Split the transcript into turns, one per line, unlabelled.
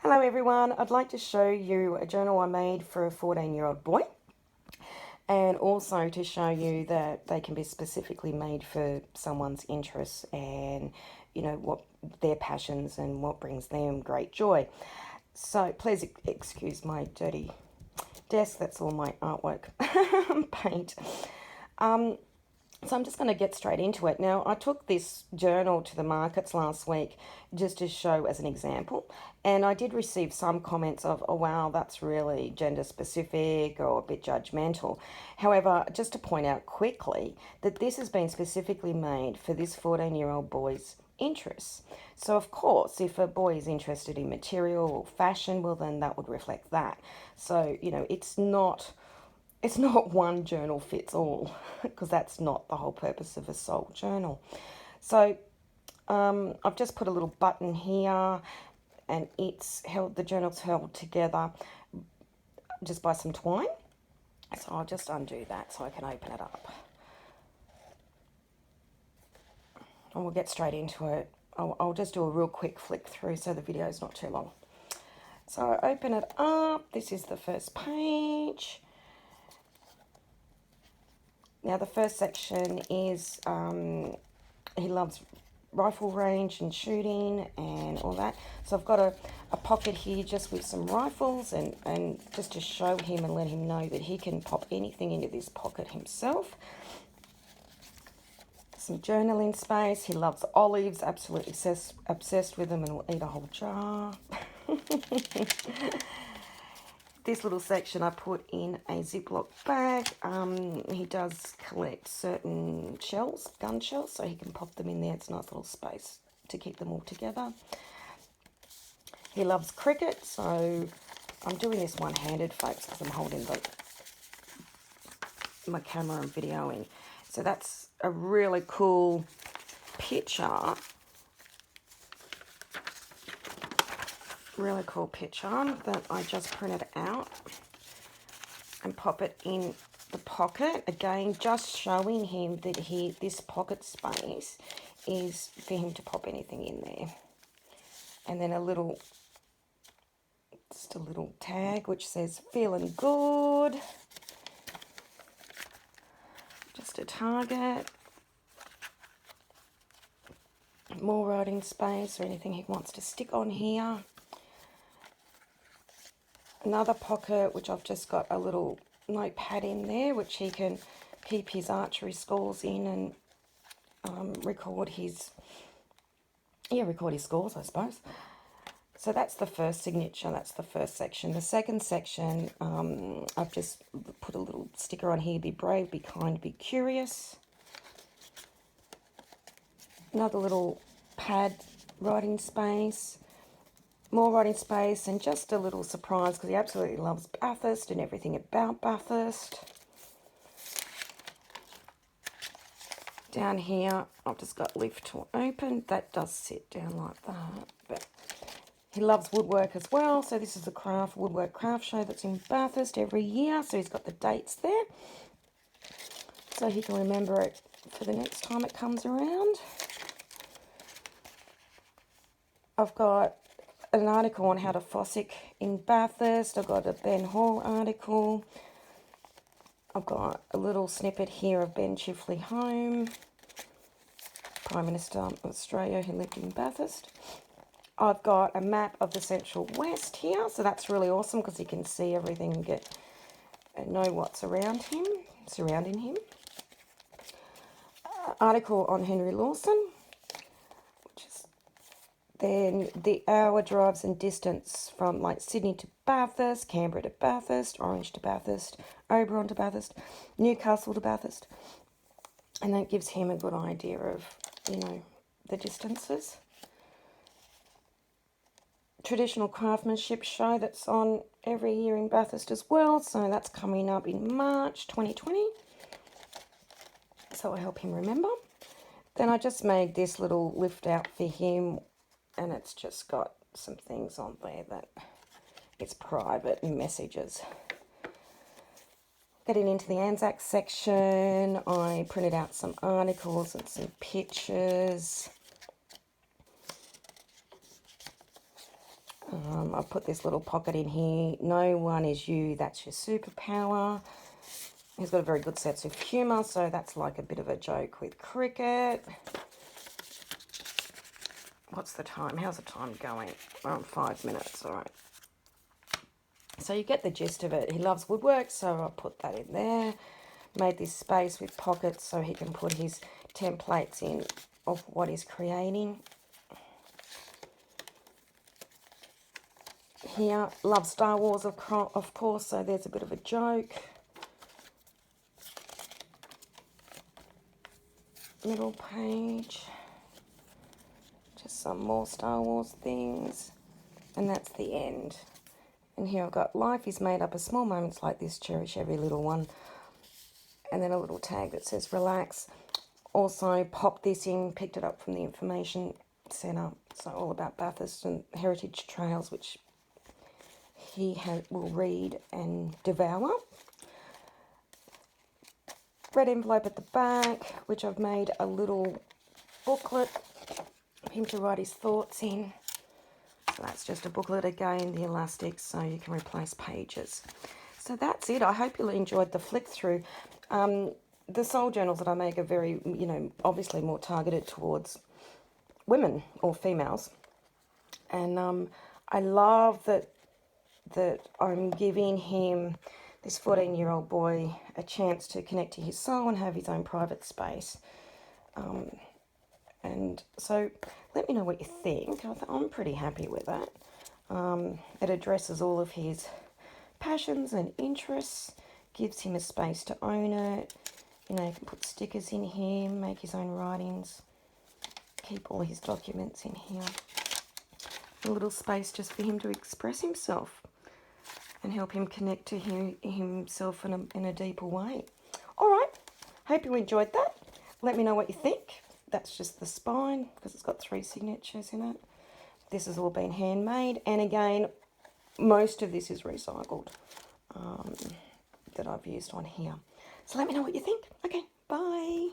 Hello everyone, I'd like to show you a journal I made for a 14-year-old boy, and also to show you that they can be specifically made for someone's interests and what their passions and what brings them great joy. So please excuse my dirty desk, that's all my artwork paint. So I'm just going to get straight into it. Now, I took this journal to the markets last week just to show as an example, and I did receive some comments of, oh wow, that's really gender specific or a bit judgmental. However, just to point out quickly that this has been specifically made for this 14-year-old boy's interests. So of course, if a boy is interested in material or fashion, well then that would reflect that. So, it's not one journal fits all, because that's not the whole purpose of a soul journal. So I've just put a little button here, and the journal's held together just by some twine. So I'll just undo that so I can open it up. And we'll get straight into it. I'll just do a real quick flick through so the video is not too long. So I open it up. This is the first page. Now the first section is he loves rifle range and shooting and all that. So I've got a pocket here just with some rifles and just to show him and let him know that he can pop anything into this pocket himself. Some journaling space. He loves olives, absolutely obsessed with them, and will eat a whole jar. This little section I put in a Ziploc bag. He does collect certain shells, gun shells, so he can pop them in there. It's a nice little space to keep them all together. He loves cricket, so I'm doing this one-handed, folks, because I'm holding my camera and videoing. So that's a really cool picture. Really cool picture that I just printed out and pop it in the pocket. Again, just showing him that this pocket space is for him to pop anything in there. And then just a little tag which says feeling good. Just a target. More writing space or anything he wants to stick on here. Another pocket which I've just got a little notepad in there which he can keep his archery scores in and record his scores, I suppose. So that's the first signature, that's the first section. The second section, I've just put a little sticker on here, be brave, be kind, be curious. Another little pad writing space. More writing space, and just a little surprise because he absolutely loves Bathurst and everything about Bathurst. Down here, I've just got lift to open. That does sit down like that. But he loves woodwork as well. So this is the woodwork craft show that's in Bathurst every year. So he's got the dates there. So he can remember it for the next time it comes around. I've got an article on how to fossick in Bathurst. I've got a Ben Hall article. I've got a little snippet here of Ben Chifley Home, Prime Minister of Australia who lived in Bathurst. I've got a map of the Central West here, so that's really awesome because he can see everything and know what's surrounding him. Article on Henry Lawson. Then the hour drives and distance from like Sydney to Bathurst, Canberra to Bathurst, Orange to Bathurst, Oberon to Bathurst, Newcastle to Bathurst. And that gives him a good idea of, the distances. Traditional craftsmanship show that's on every year in Bathurst as well. So that's coming up in March 2020. So I'll help him remember. Then I just made this little lift out for him. And it's just got some things on there that it's private and messages. Getting into the Anzac section, I printed out some articles and some pictures. I've put this little pocket in here. No one is you, that's your superpower. He's got a very good sense of humour, so that's like a bit of a joke with cricket. What's the time? How's the time going? 5 minutes, all right. So you get the gist of it. He loves woodwork, so I'll put that in there. Made this space with pockets so he can put his templates in of what he's creating. Here, loves Star Wars, of course, so there's a bit of a joke. Middle page. Just some more Star Wars things. And that's the end. And here I've got, life is made up of small moments like this, cherish every little one. And then a little tag that says relax. Also popped this in, picked it up from the information centre. So all about Bathurst and heritage trails, which he will read and devour. Red envelope at the back, which I've made a little booklet for him to write his thoughts in. So that's just a booklet again, the elastics, so you can replace pages. So that's it. I hope you enjoyed the flick through. The soul journals that I make are very, obviously more targeted towards women or females. And I love that I'm giving him, this 14-year-old boy, a chance to connect to his soul and have his own private space. And so let me know what you think. I'm pretty happy with that. It addresses all of his passions and interests, gives him a space to own it. You can put stickers in here, make his own writings, keep all his documents in here. A little space just for him to express himself and help him connect to himself in a deeper way. All right, hope you enjoyed that. Let me know what you think. That's just the spine because it's got 3 signatures in it. This has all been handmade, and again, most of this is recycled that I've used on here. So let me know what you think. Okay, bye.